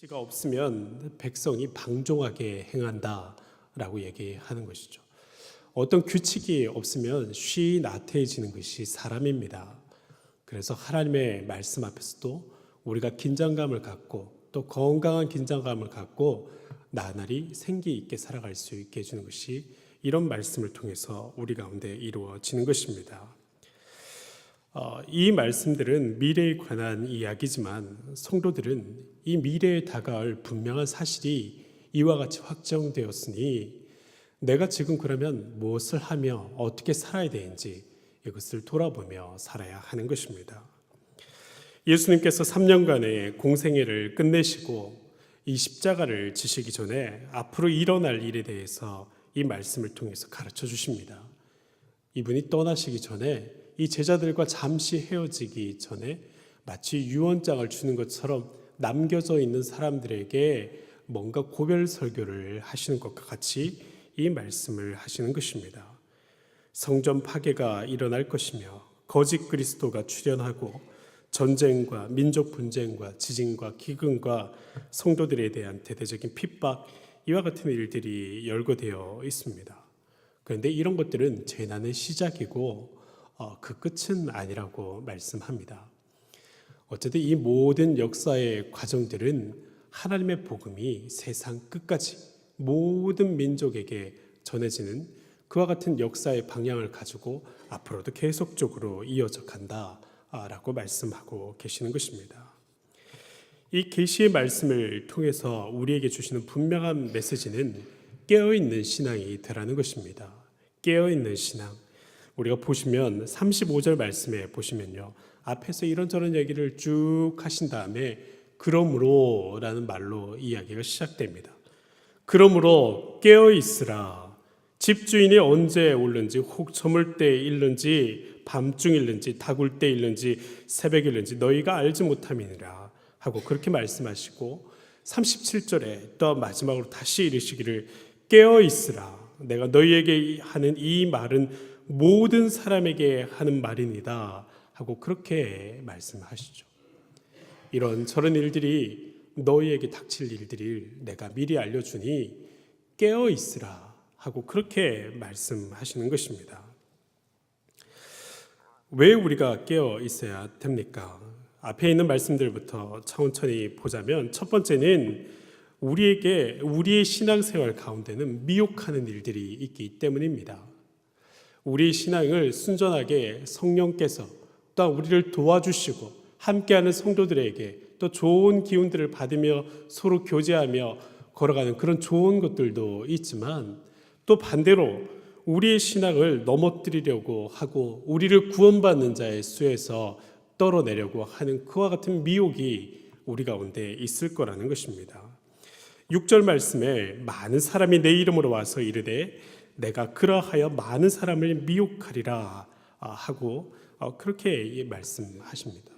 가 없으면 백성이 방종하게 행한다라고 얘기하는 것이죠. 어떤 규칙이 없으면 쉬이 나태해지는 것이 사람입니다. 그래서 하나님의 말씀 앞에서도 우리가 긴장감을 갖고 또 건강한 긴장감을 갖고 나날이 생기 있게 살아갈 수 있게 해주는 것이 이런 말씀을 통해서 우리 가운데 이루어지는 것입니다. 이 말씀들은 미래에 관한 이야기지만 성도들은 이 미래에 다가올 분명한 사실이 이와 같이 확정되었으니 내가 지금 그러면 무엇을 하며 어떻게 살아야 되는지 이것을 돌아보며 살아야 하는 것입니다. 예수님께서 3년간의 공생애를 끝내시고 이 십자가를 지시기 전에 앞으로 일어날 일에 대해서 이 말씀을 통해서 가르쳐 주십니다. 이분이 떠나시기 전에 이 제자들과 잠시 헤어지기 전에 마치 유언장을 주는 것처럼 남겨져 있는 사람들에게 뭔가 고별 설교를 하시는 것과 같이 이 말씀을 하시는 것입니다. 성전 파괴가 일어날 것이며 거짓 그리스도가 출현하고 전쟁과 민족 분쟁과 지진과 기근과 성도들에 대한 대대적인 핍박, 이와 같은 일들이 열거되어 있습니다. 그런데 이런 것들은 재난의 시작이고 그 끝은 아니라고 말씀합니다. 어쨌든 이 모든 역사의 과정들은 하나님의 복음이 세상 끝까지 모든 민족에게 전해지는 그와 같은 역사의 방향을 가지고 앞으로도 계속적으로 이어져 간다라고 말씀하고 계시는 것입니다. 이 계시의 말씀을 통해서 우리에게 주시는 분명한 메시지는 깨어있는 신앙이 되라는 것입니다. 깨어있는 신앙. 우리가 보시면 35절 말씀에 보시면요, 앞에서 이런저런 얘기를 쭉 하신 다음에 그러므로 라는 말로 이야기가 시작됩니다. 그러므로 깨어있으라. 집주인이 언제 올는지, 혹 저물 때 일는지, 밤중 일는지, 다굴 때 일는지, 새벽 일는지 너희가 알지 못함이니라 하고 그렇게 말씀하시고 37절에 또 마지막으로 다시 이르시기를 깨어있으라. 내가 너희에게 하는 이 말은 모든 사람에게 하는 말이니다 하고 그렇게 말씀하시죠. 이런 저런 일들이 너희에게 닥칠 일들을 내가 미리 알려주니 깨어 있으라 하고 그렇게 말씀하시는 것입니다. 왜 우리가 깨어 있어야 됩니까? 앞에 있는 말씀들부터 천천히 보자면 첫 번째는 우리의 신앙생활 가운데는 미혹하는 일들이 있기 때문입니다. 우리 신앙을 순전하게 성령께서 또 우리를 도와주시고 함께하는 성도들에게 또 좋은 기운들을 받으며 서로 교제하며 걸어가는 그런 좋은 것들도 있지만 또 반대로 우리의 신앙을 넘어뜨리려고 하고 우리를 구원받는 자의 수에서 떨어내려고 하는 그와 같은 미혹이 우리 가운데 있을 거라는 것입니다. 6절 말씀에 많은 사람이 내 이름으로 와서 이르되 내가 그러하여 많은 사람을 미혹하리라 하고 그렇게 말씀하십니다.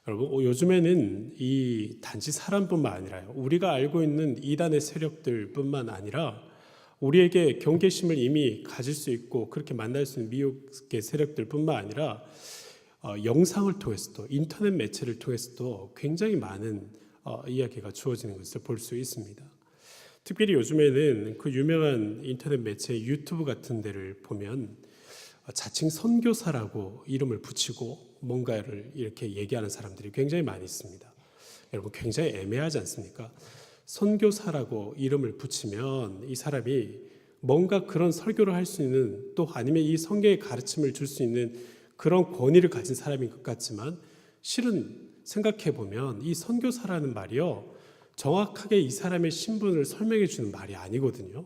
여러분, 요즘에는 이 단지 사람뿐만 아니라요, 우리가 알고 있는 이단의 세력들뿐만 아니라 우리에게 경계심을 이미 가질 수 있고 그렇게 만날 수 있는 미혹의 세력들뿐만 아니라 영상을 통해서도 인터넷 매체를 통해서도 굉장히 많은 이야기가 주어지는 것을 볼 수 있습니다. 특별히 요즘에는 그 유명한 인터넷 매체 유튜브 같은 데를 보면 자칭 선교사라고 이름을 붙이고 뭔가를 이렇게 얘기하는 사람들이 굉장히 많이 있습니다. 여러분, 굉장히 애매하지 않습니까? 선교사라고 이름을 붙이면 이 사람이 뭔가 그런 설교를 할 수 있는 또 아니면 이 성경의 가르침을 줄 수 있는 그런 권위를 가진 사람인 것 같지만 실은 생각해 보면 이 선교사라는 말이요, 정확하게 이 사람의 신분을 설명해 주는 말이 아니거든요.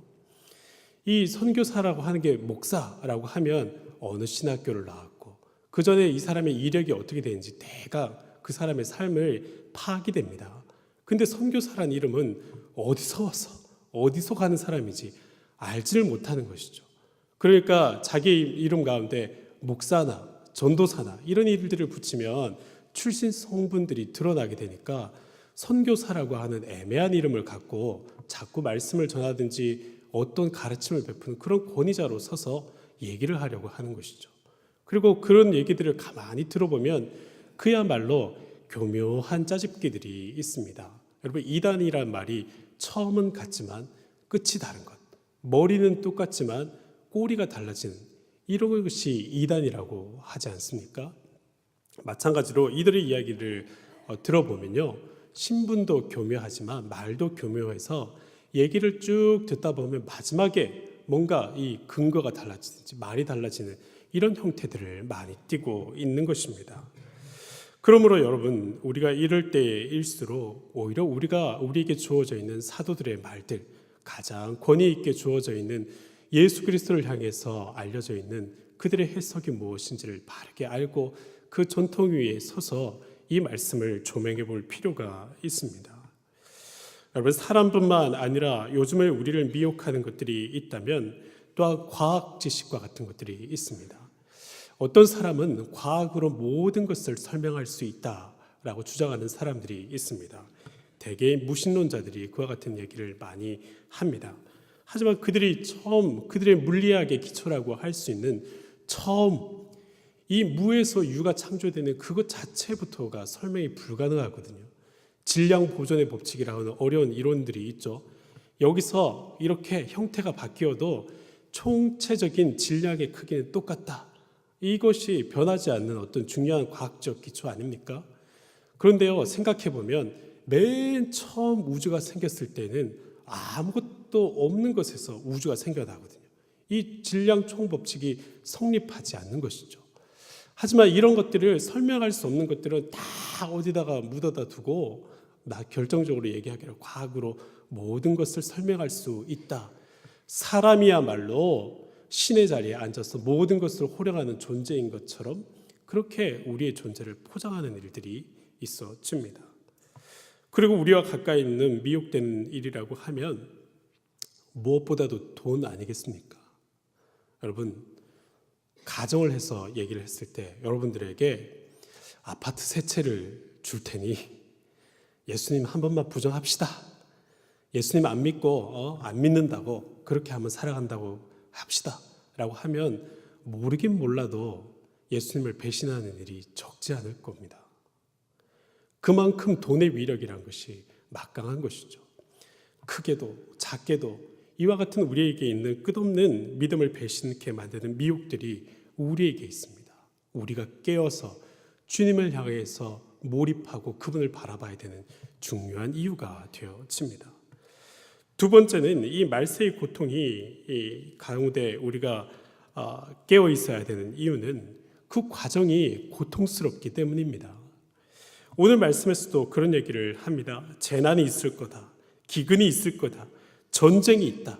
이 선교사라고 하는 게 목사라고 하면 어느 신학교를 나왔고 그 전에 이 사람의 이력이 어떻게 되는지 대강 그 사람의 삶을 파악이 됩니다. 근데 선교사라는 이름은 어디서 와서 어디서 가는 사람인지 알지를 못하는 것이죠. 그러니까 자기 이름 가운데 목사나 전도사나 이런 일들을 붙이면 출신 성분들이 드러나게 되니까 선교사라고 하는 애매한 이름을 갖고 자꾸 말씀을 전하든지 어떤 가르침을 베푸는 그런 권위자로 서서 얘기를 하려고 하는 것이죠. 그리고 그런 얘기들을 가만히 들어보면 그야말로 교묘한 짜집기들이 있습니다. 여러분, 이단이란 말이 처음은 같지만 끝이 다른 것, 머리는 똑같지만 꼬리가 달라지는 이런 것이 이단이라고 하지 않습니까? 마찬가지로 이들의 이야기를 들어보면요, 신분도 교묘하지만 말도 교묘해서 얘기를 쭉 듣다 보면 마지막에 뭔가 이 근거가 달라지든지 말이 달라지는 이런 형태들을 많이 띠고 있는 것입니다. 그러므로 여러분, 우리가 이럴 때일수록 오히려 우리에게 주어져 있는 사도들의 말들, 가장 권위 있게 주어져 있는 예수 그리스도를 향해서 알려져 있는 그들의 해석이 무엇인지를 바르게 알고 그 전통 위에 서서 이 말씀을 조명해 볼 필요가 있습니다. 여러분, 사람뿐만 아니라 요즘에 우리를 미혹하는 것들이 있다면 또한 과학 지식과 같은 것들이 있습니다. 어떤 사람은 과학으로 모든 것을 설명할 수 있다라고 주장하는 사람들이 있습니다. 대개 무신론자들이 그와 같은 얘기를 많이 합니다. 하지만 그들이 그들의 물리학의 기초라고 할 수 있는 처음 이 무에서 유가 창조되는 그것 자체부터가 설명이 불가능하거든요. 질량 보존의 법칙이라고 하는 어려운 이론들이 있죠. 여기서 이렇게 형태가 바뀌어도 총체적인 질량의 크기는 똑같다. 이것이 변하지 않는 어떤 중요한 과학적 기초 아닙니까? 그런데요, 생각해 보면 맨 처음 우주가 생겼을 때는 아무것도 없는 것에서 우주가 생겨나거든요. 이 질량 총법칙이 성립하지 않는 것이죠. 하지만 이런 것들을 설명할 수 없는 것들은 다 어디다가 묻어다 두고 결정적으로 얘기하기로 과학으로 모든 것을 설명할 수 있다. 사람이야말로 신의 자리에 앉아서 모든 것을 호령하는 존재인 것처럼 그렇게 우리의 존재를 포장하는 일들이 있어집니다. 그리고 우리와 가까이 있는 미혹되는 일이라고 하면 무엇보다도 돈 아니겠습니까? 여러분, 가정을 해서 얘기를 했을 때 여러분들에게 아파트 세 채를 줄 테니 예수님 한 번만 부정합시다. 예수님 안 믿고 안 믿는다고 그렇게 하면 살아간다고 합시다 라고 하면 모르긴 몰라도 예수님을 배신하는 일이 적지 않을 겁니다. 그만큼 돈의 위력이란 것이 막강한 것이죠. 크게도 작게도 이와 같은 우리에게 있는 끝없는 믿음을 배신케 만드는 미혹들이 우리에게 있습니다. 우리가 깨어서 주님을 향해서 몰입하고 그분을 바라봐야 되는 중요한 이유가 되어집니다. 두 번째는 이 말세의 고통이 이 가운데 우리가 깨어 있어야 되는 이유는 그 과정이 고통스럽기 때문입니다. 오늘 말씀에서도 그런 얘기를 합니다. 재난이 있을 거다. 기근이 있을 거다. 전쟁이 있다.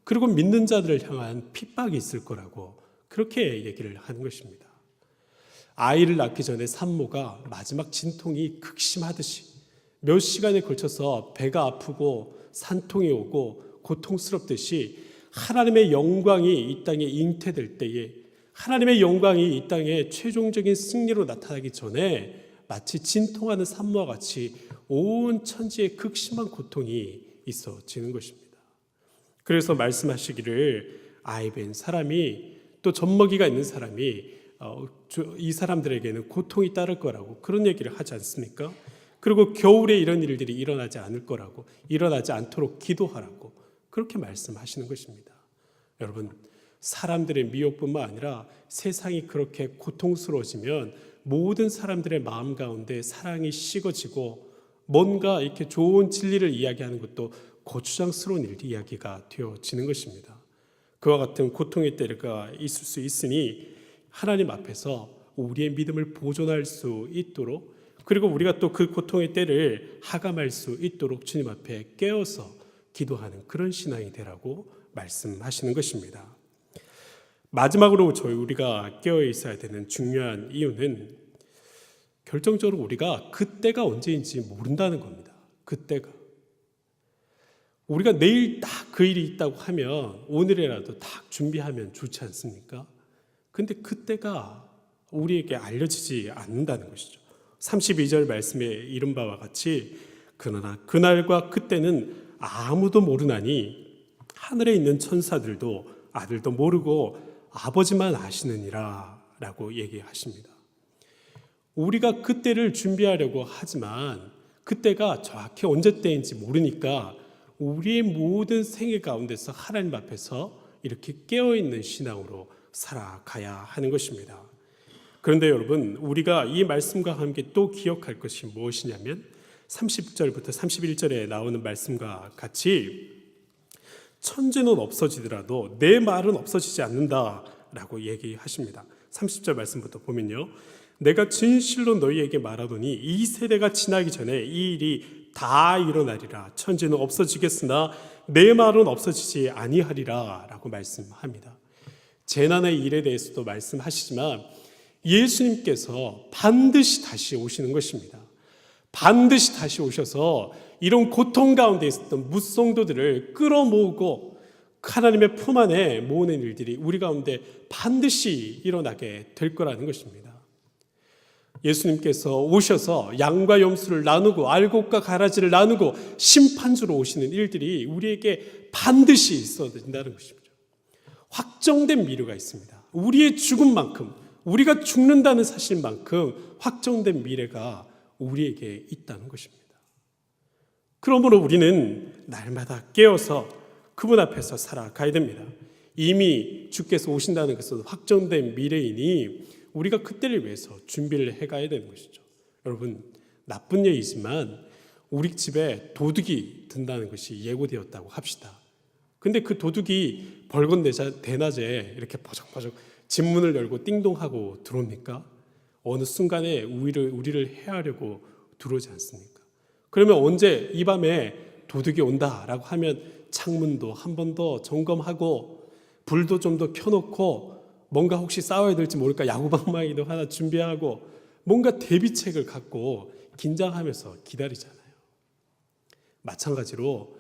그리고 믿는 자들을 향한 핍박이 있을 거라고 그렇게 얘기를 하는 것입니다. 아이를 낳기 전에 산모가 마지막 진통이 극심하듯이 몇 시간에 걸쳐서 배가 아프고 산통이 오고 고통스럽듯이 하나님의 영광이 이 땅에 잉태될 때에 하나님의 영광이 이 땅에 최종적인 승리로 나타나기 전에 마치 진통하는 산모와 같이 온 천지에 극심한 고통이 있어지는 것입니다. 그래서 말씀하시기를 아이벤 사람이 또 젖먹이가 있는 사람이 이 사람들에게는 고통이 따를 거라고 그런 얘기를 하지 않습니까? 그리고 겨울에 이런 일들이 일어나지 않을 거라고 일어나지 않도록 기도하라고 그렇게 말씀하시는 것입니다. 여러분, 사람들의 미혹뿐만 아니라 세상이 그렇게 고통스러워지면 모든 사람들의 마음 가운데 사랑이 식어지고 뭔가 이렇게 좋은 진리를 이야기하는 것도 고추장스러운 이야기가 되어지는 것입니다. 그와 같은 고통의 때가 있을 수 있으니 하나님 앞에서 우리의 믿음을 보존할 수 있도록 그리고 우리가 또 그 고통의 때를 하감할 수 있도록 주님 앞에 깨어서 기도하는 그런 신앙이 되라고 말씀하시는 것입니다. 마지막으로 우리가 깨어 있어야 되는 중요한 이유는 결정적으로 우리가 그때가 언제인지 모른다는 겁니다. 그때가. 우리가 내일 딱 그 일이 있다고 하면 오늘이라도 딱 준비하면 좋지 않습니까? 근데 그때가 우리에게 알려지지 않는다는 것이죠. 32절 말씀에 이른 바와 같이 그러나 그날과 그때는 아무도 모르나니 하늘에 있는 천사들도 아들도 모르고 아버지만 아시느니라 라고 얘기하십니다. 우리가 그때를 준비하려고 하지만 그때가 정확히 언제 때인지 모르니까 우리의 모든 생애 가운데서 하나님 앞에서 이렇게 깨어있는 신앙으로 살아가야 하는 것입니다. 그런데 여러분, 우리가 이 말씀과 함께 또 기억할 것이 무엇이냐면 30절부터 31절에 나오는 말씀과 같이 천지는 없어지더라도 내 말은 없어지지 않는다라고 얘기하십니다. 30절 말씀부터 보면요, 내가 진실로 너희에게 말하노니 이 세대가 지나기 전에 이 일이 다 일어나리라. 천지는 없어지겠으나 내 말은 없어지지 아니하리라 라고 말씀합니다. 재난의 일에 대해서도 말씀하시지만 예수님께서 반드시 다시 오시는 것입니다. 반드시 다시 오셔서 이런 고통 가운데 있었던 무성도들을 끌어모으고 하나님의 품 안에 모으는 일들이 우리 가운데 반드시 일어나게 될 거라는 것입니다. 예수님께서 오셔서 양과 염소를 나누고 알곡과 가라지를 나누고 심판주로 오시는 일들이 우리에게 반드시 있어야 된다는 것입니다. 확정된 미래가 있습니다. 우리의 죽음만큼, 우리가 죽는다는 사실만큼 확정된 미래가 우리에게 있다는 것입니다. 그러므로 우리는 날마다 깨어서 그분 앞에서 살아가야 됩니다. 이미 주께서 오신다는 것은 확정된 미래이니 우리가 그때를 위해서 준비를 해가야 되는 것이죠. 여러분, 나쁜 얘기지만 우리 집에 도둑이 든다는 것이 예고되었다고 합시다. 근데 그 도둑이 벌건 대낮에 이렇게 버적버적 집문을 열고 띵동하고 들어옵니까? 어느 순간에 우리를 해하려고 들어오지 않습니까? 그러면 언제 이 밤에 도둑이 온다라고 하면 창문도 한 번 더 점검하고 불도 좀 더 켜놓고 뭔가 혹시 싸워야 될지 모를까 야구방망이도 하나 준비하고 뭔가 대비책을 갖고 긴장하면서 기다리잖아요. 마찬가지로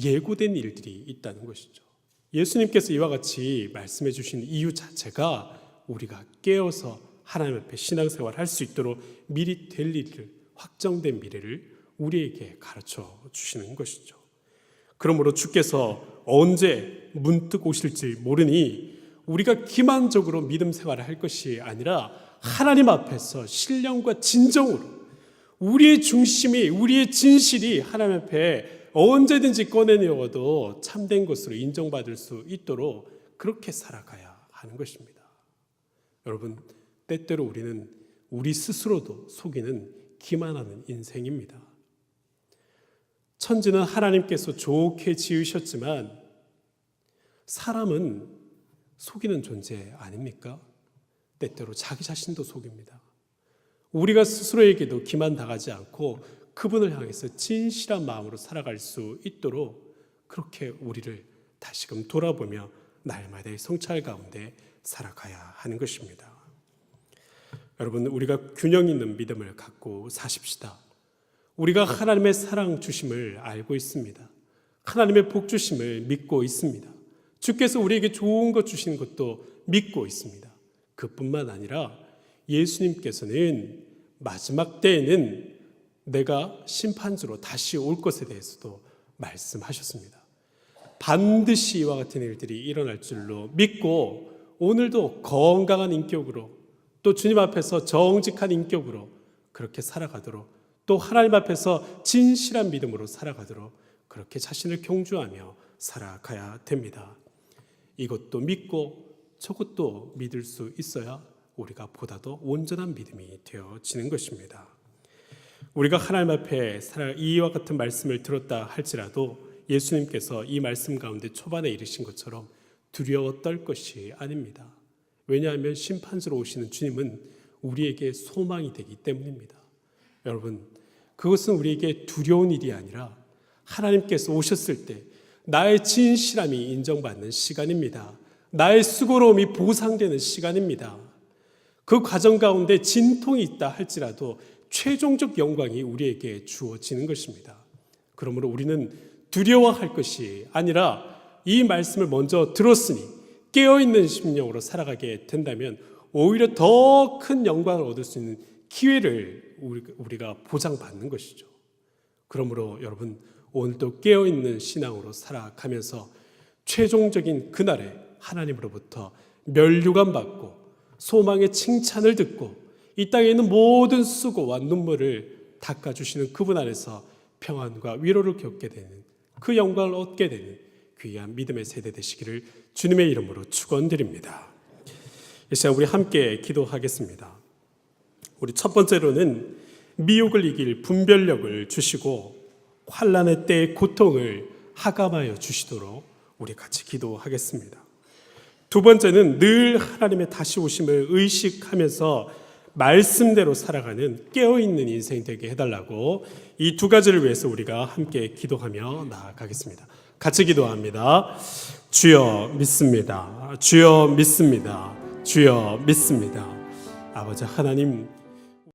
예고된 일들이 있다는 것이죠. 예수님께서 이와 같이 말씀해 주신 이유 자체가 우리가 깨어서 하나님 앞에 신앙생활을 할 수 있도록 미리 될 일을, 확정된 미래를 우리에게 가르쳐 주시는 것이죠. 그러므로 주께서 언제 문득 오실지 모르니 우리가 기만적으로 믿음 생활을 할 것이 아니라 하나님 앞에서 신령과 진정으로 우리의 중심이, 우리의 진실이 하나님 앞에 언제든지 꺼내내어도 참된 것으로 인정받을 수 있도록 그렇게 살아가야 하는 것입니다. 여러분, 때때로 우리는 우리 스스로도 속이는 기만하는 인생입니다. 천지는 하나님께서 좋게 지으셨지만 사람은 속이는 존재 아닙니까? 때때로 자기 자신도 속입니다. 우리가 스스로에게도 기만당하지 않고 그분을 향해서 진실한 마음으로 살아갈 수 있도록 그렇게 우리를 다시금 돌아보며 날마다의 성찰 가운데 살아가야 하는 것입니다. 여러분, 우리가 균형 있는 믿음을 갖고 사십시다. 우리가 하나님의 사랑 주심을 알고 있습니다. 하나님의 복 주심을 믿고 있습니다. 주께서 우리에게 좋은 것 주시는 것도 믿고 있습니다. 그뿐만 아니라 예수님께서는 마지막 때에는 내가 심판주로 다시 올 것에 대해서도 말씀하셨습니다. 반드시 이와 같은 일들이 일어날 줄로 믿고 오늘도 건강한 인격으로 또 주님 앞에서 정직한 인격으로 그렇게 살아가도록 또 하나님 앞에서 진실한 믿음으로 살아가도록 그렇게 자신을 경주하며 살아가야 됩니다. 이것도 믿고 저것도 믿을 수 있어야 우리가 보다도 온전한 믿음이 되어지는 것입니다. 우리가 하나님 앞에 이와 같은 말씀을 들었다 할지라도 예수님께서 이 말씀 가운데 초반에 이르신 것처럼 두려워 떨 것이 아닙니다. 왜냐하면 심판주로 오시는 주님은 우리에게 소망이 되기 때문입니다. 여러분, 그것은 우리에게 두려운 일이 아니라 하나님께서 오셨을 때 나의 진실함이 인정받는 시간입니다. 나의 수고로움이 보상되는 시간입니다. 그 과정 가운데 진통이 있다 할지라도 최종적 영광이 우리에게 주어지는 것입니다. 그러므로 우리는 두려워할 것이 아니라 이 말씀을 먼저 들었으니 깨어있는 심령으로 살아가게 된다면 오히려 더 큰 영광을 얻을 수 있는 기회를 우리가 보장받는 것이죠. 그러므로 여러분, 오늘도 깨어있는 신앙으로 살아가면서 최종적인 그날에 하나님으로부터 면류관 받고 소망의 칭찬을 듣고 이 땅에 있는 모든 수고와 눈물을 닦아주시는 그분 안에서 평안과 위로를 겪게 되는, 그 영광을 얻게 되는 귀한 믿음의 세대 되시기를 주님의 이름으로 축원드립니다. 이 시간 우리 함께 기도하겠습니다. 우리 첫 번째로는 미혹을 이길 분별력을 주시고 환난의 때의 고통을 하감하여 주시도록 우리 같이 기도하겠습니다. 두 번째는 늘 하나님의 다시 오심을 의식하면서 말씀대로 살아가는 깨어있는 인생 되게 해달라고, 이 두 가지를 위해서 우리가 함께 기도하며 나아가겠습니다. 같이 기도합니다. 주여 믿습니다. 주여 믿습니다. 주여 믿습니다. 아버지 하나님,